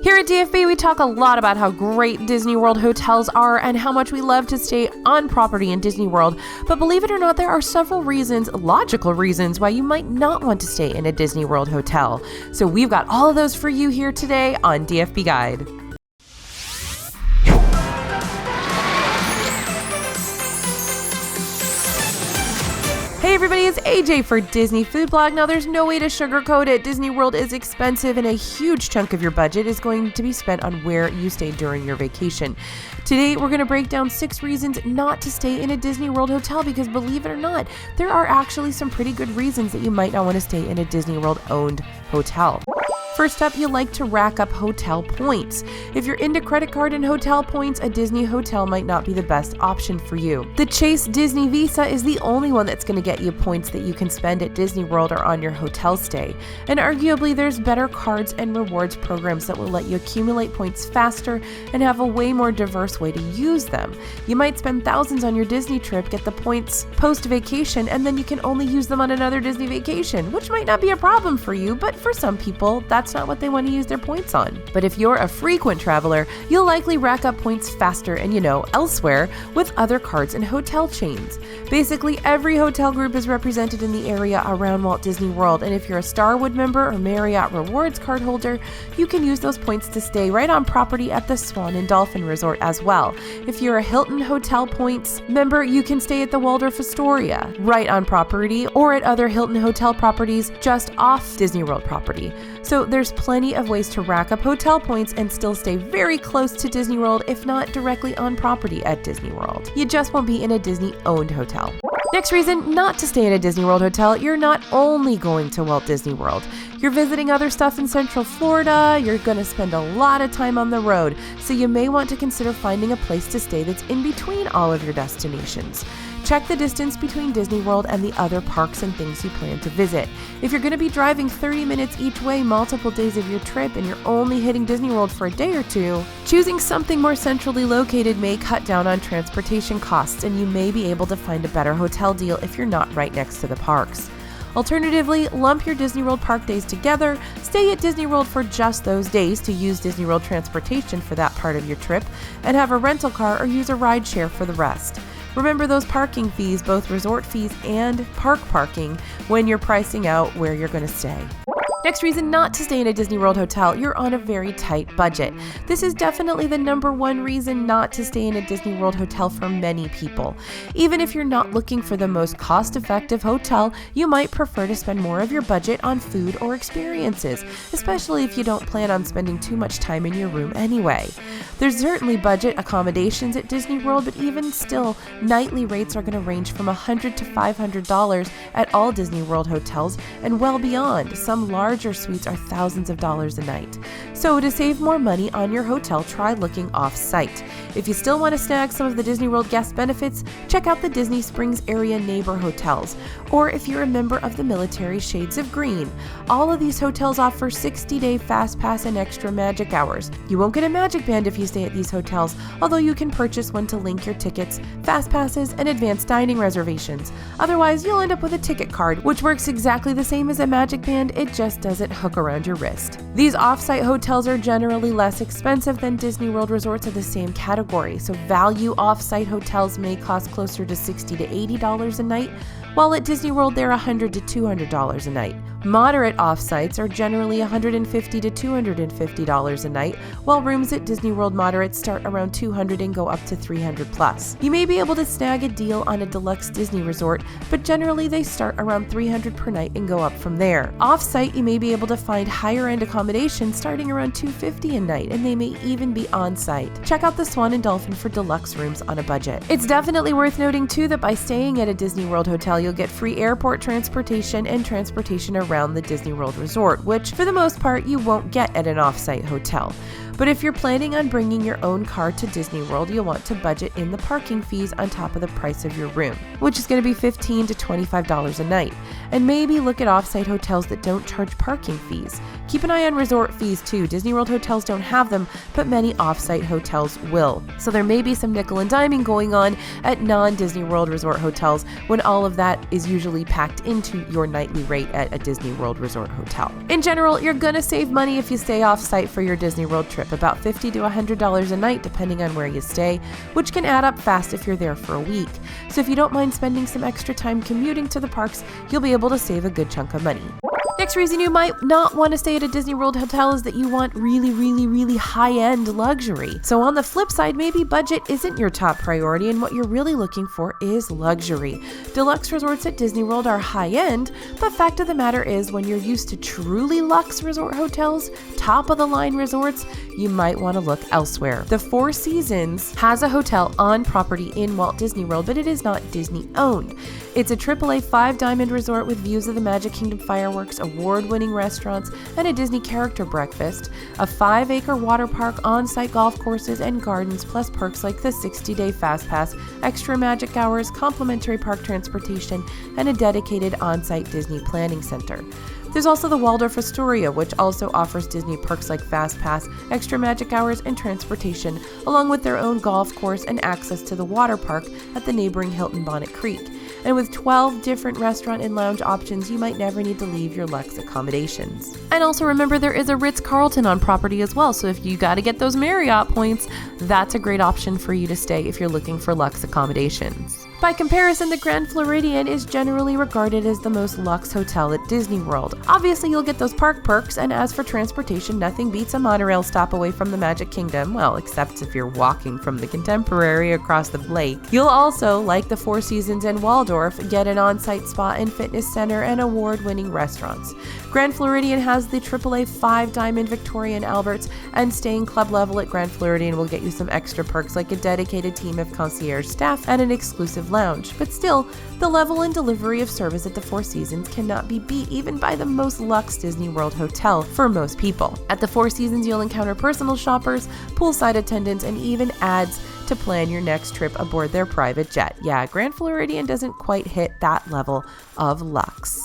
Here at DFB, we talk a lot about how great Disney World hotels are and how much we love to stay on property in Disney World. But believe it or not, there are several reasons, logical reasons, why you might not want to stay in a Disney World hotel. So we've got all of those for you here today on DFB Guide. Hey everybody, it's AJ for Disney Food Blog. Now there's no way to sugarcoat it. Disney World is expensive and a huge chunk of your budget is going to be spent on where you stay during your vacation. Today we're going to break down 6 reasons not to stay in a Disney World hotel because believe it or not, there are actually some pretty good reasons that you might not want to stay in a Disney World owned hotel. First up, you like to rack up hotel points. If you're into credit card and hotel points, a Disney hotel might not be the best option for you. The Chase Disney Visa is the only one that's going to get you points that you can spend at Disney World or on your hotel stay. And arguably, there's better cards and rewards programs that will let you accumulate points faster and have a way more diverse way to use them. You might spend thousands on your Disney trip, get the points post-vacation, and then you can only use them on another Disney vacation, which might not be a problem for you, but for some people, that's not what they want to use their points on. But if you're a frequent traveler, you'll likely rack up points faster and, elsewhere with other cards and hotel chains. Basically, every hotel group is represented in the area around Walt Disney World, and if you're a Starwood member or Marriott Rewards card holder, you can use those points to stay right on property at the Swan and Dolphin Resort as well. If you're a Hilton Hotel Points member, you can stay at the Waldorf Astoria right on property or at other Hilton Hotel properties just off Disney World property. So there's plenty of ways to rack up hotel points and still stay very close to Disney World, if not directly on property at Disney World. You just won't be in a Disney-owned hotel. Next reason not to stay in a Disney World hotel, you're not only going to Walt Disney World. You're visiting other stuff in Central Florida, you're going to spend a lot of time on the road, so you may want to consider finding a place to stay that's in between all of your destinations. Check the distance between Disney World and the other parks and things you plan to visit. If you're going to be driving 30 minutes each way multiple days of your trip and you're only hitting Disney World for a day or two, choosing something more centrally located may cut down on transportation costs, and you may be able to find a better hotel deal if you're not right next to the parks. Alternatively, lump your Disney World park days together, stay at Disney World for just those days to use Disney World transportation for that part of your trip, and have a rental car or use a rideshare for the rest. Remember those parking fees, both resort fees and park parking, when you're pricing out where you're going to stay. Next reason not to stay in a Disney World hotel, you're on a very tight budget. This is definitely the number one reason not to stay in a Disney World hotel for many people. Even if you're not looking for the most cost-effective hotel, you might prefer to spend more of your budget on food or experiences, especially if you don't plan on spending too much time in your room anyway. There's certainly budget accommodations at Disney World, but even still, nightly rates are going to range from $100 to $500 at all Disney World hotels and well beyond. Some larger suites are thousands of dollars a night. So to save more money on your hotel, try looking off-site. If you still want to snag some of the Disney World guest benefits, check out the Disney Springs area neighbor hotels. Or if you're a member of the military Shades of Green, all of these hotels offer 60-day Fast Pass and extra magic hours. You won't get a magic band if you stay at these hotels, although you can purchase one to link your tickets, Fast Passes, and advanced dining reservations. Otherwise, you'll end up with a ticket card, which works exactly the same as a magic band, it just doesn't hook around your wrist. These off-site hotels are generally less expensive than Disney World resorts of the same category, so value off-site hotels may cost closer to $60 to $80 a night, while at Disney World they're $100 to $200 a night. Moderate off-sites are generally $150 to $250 a night, while rooms at Disney World moderates start around $200 and go up to $300 plus. You may be able to snag a deal on a deluxe Disney resort, but generally they start around $300 per night and go up from there. Off-site, you may be able to find higher-end accommodations starting around $250 a night, and they may even be on-site. Check out the Swan and Dolphin for deluxe rooms on a budget. It's definitely worth noting too that by staying at a Disney World hotel, you'll get free airport transportation and transportation around the Disney World Resort, which for the most part you won't get at an off-site hotel. But if you're planning on bringing your own car to Disney World, you'll want to budget in the parking fees on top of the price of your room, which is going to be $15 to $25 a night. And maybe look at off-site hotels that don't charge parking fees. Keep an eye on resort fees too. Disney World hotels don't have them, but many off-site hotels will. So there may be some nickel and diming going on at non-Disney World resort hotels when all of that is usually packed into your nightly rate at a Disney World resort hotel. In general, you're gonna save money if you stay off-site for your Disney World trip, about $50 to $100 a night depending on where you stay, which can add up fast if you're there for a week. So if you don't mind spending some extra time commuting to the parks, you'll be able to save a good chunk of money. Next reason you might not want to stay at a Disney World hotel is that you want really high-end luxury. So on the flip side, maybe budget isn't your top priority and what you're really looking for is luxury. Deluxe resorts at Disney World are high-end, but fact of the matter is when you're used to truly luxe resort hotels, top-of-the-line resorts, you might want to look elsewhere. The Four Seasons has a hotel on property in Walt Disney World, but it is not Disney-owned. It's a AAA 5-diamond resort with views of the Magic Kingdom fireworks, award-winning restaurants, and a Disney character breakfast, a 5-acre water park, on-site golf courses, and gardens, plus perks like the 60-day Fast Pass, extra magic hours, complimentary park transportation, and a dedicated on-site Disney planning center. There's also the Waldorf Astoria, which also offers Disney perks like Fast Pass, extra magic hours, and transportation, along with their own golf course and access to the water park at the neighboring Hilton Bonnet Creek. And with 12 different restaurant and lounge options, you might never need to leave your luxe accommodations. And also remember there is a Ritz-Carlton on property as well, so if you got to get those Marriott points, that's a great option for you to stay if you're looking for luxe accommodations. By comparison, the Grand Floridian is generally regarded as the most luxe hotel at Disney World. Obviously, you'll get those park perks, and as for transportation, nothing beats a monorail stop away from the Magic Kingdom, well, except if you're walking from the Contemporary across the lake. You'll also, like the Four Seasons and Waldorf, get an on-site spa and fitness center and award-winning restaurants. Grand Floridian has the AAA 5-diamond Victoria and Albert's, and staying club level at Grand Floridian will get you some extra perks like a dedicated team of concierge staff and an exclusive lounge. But still, the level and delivery of service at the Four Seasons cannot be beat even by the most luxe Disney World hotel for most people. At the Four Seasons, you'll encounter personal shoppers, poolside attendants, and even ads to plan your next trip aboard their private jet. Yeah, Grand Floridian doesn't quite hit that level of luxe.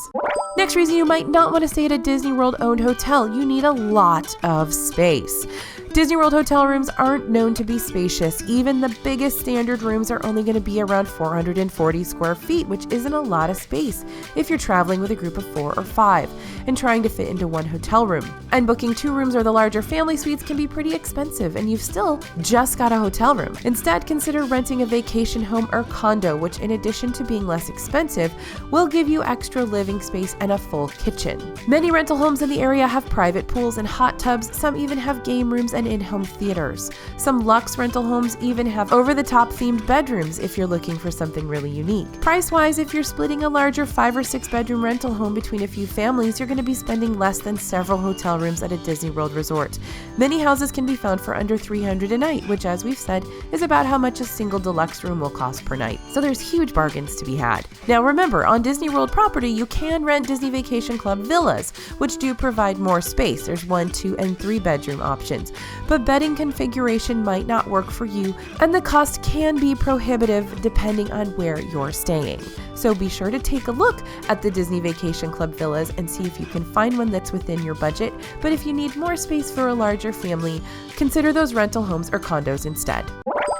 Next reason you might not want to stay at a Disney World owned hotel, you need a lot of space. Disney World hotel rooms aren't known to be spacious. Even the biggest standard rooms are only going to be around 440 square feet, which isn't a lot of space if you're traveling with a group of 4 or 5 and trying to fit into one hotel room. And booking 2 rooms or the larger family suites can be pretty expensive, and you've still just got a hotel room. Instead, consider renting a vacation home or condo, which in addition to being less expensive, will give you extra living space and a full kitchen. Many rental homes in the area have private pools and hot tubs. Some even have game rooms and in-home theaters. Some luxe rental homes even have over-the-top themed bedrooms if you're looking for something really unique. Price-wise, if you're splitting a larger 5 or 6 bedroom rental home between a few families, you're going to be spending less than several hotel rooms at a Disney World resort. Many houses can be found for under $300 a night, which, as we've said, is about how much a single deluxe room will cost per night. So there's huge bargains to be had. Now remember, on Disney World property, you can rent Disney Vacation Club villas, which do provide more space. There's 1, 2, and 3 bedroom options. But bedding configuration might not work for you, and the cost can be prohibitive depending on where you're staying. So be sure to take a look at the Disney Vacation Club villas and see if you can find one that's within your budget. But if you need more space for a larger family, consider those rental homes or condos instead.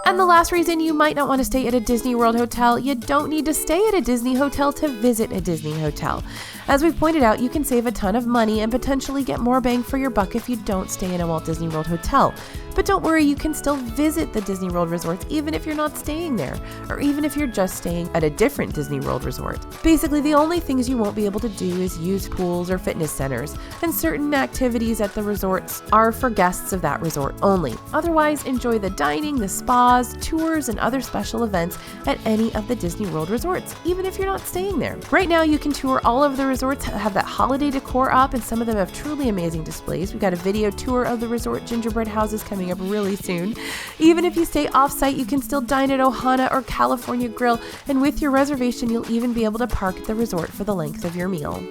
And the last reason you might not want to stay at a Disney World hotel, you don't need to stay at a Disney hotel to visit a Disney hotel. As we've pointed out, you can save a ton of money and potentially get more bang for your buck if you don't stay in a Walt Disney World hotel. But don't worry, you can still visit the Disney World resorts even if you're not staying there, or even if you're just staying at a different Disney World resort. Basically, the only things you won't be able to do is use pools or fitness centers, and certain activities at the resorts are for guests of that resort only. Otherwise, enjoy the dining, the spas, tours, and other special events at any of the Disney World resorts, even if you're not staying there. Right now, you can tour all of the resorts, have that holiday decor up, and some of them have truly amazing displays. We've got a video tour of the resort gingerbread houses coming up really soon. Even if you stay off-site, you can still dine at Ohana or California Grill, and with your reservation, you'll even be able to park at the resort for the length of your meal.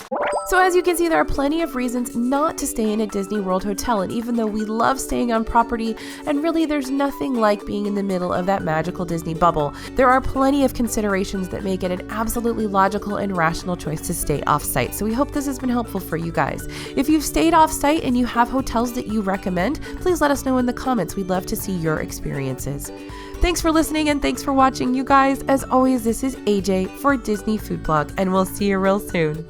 So as you can see, there are plenty of reasons not to stay in a Disney World hotel, and even though we love staying on property, and really there's nothing like being in the middle of that magical Disney bubble, there are plenty of considerations that make it an absolutely logical and rational choice to stay off-site. So we hope this has been helpful for you guys. If you've stayed off-site and you have hotels that you recommend, please let us know in the comments. We'd love to see your experiences. Thanks for listening and thanks for watching, you guys. As always, this is AJ for Disney Food Blog, and we'll see you real soon.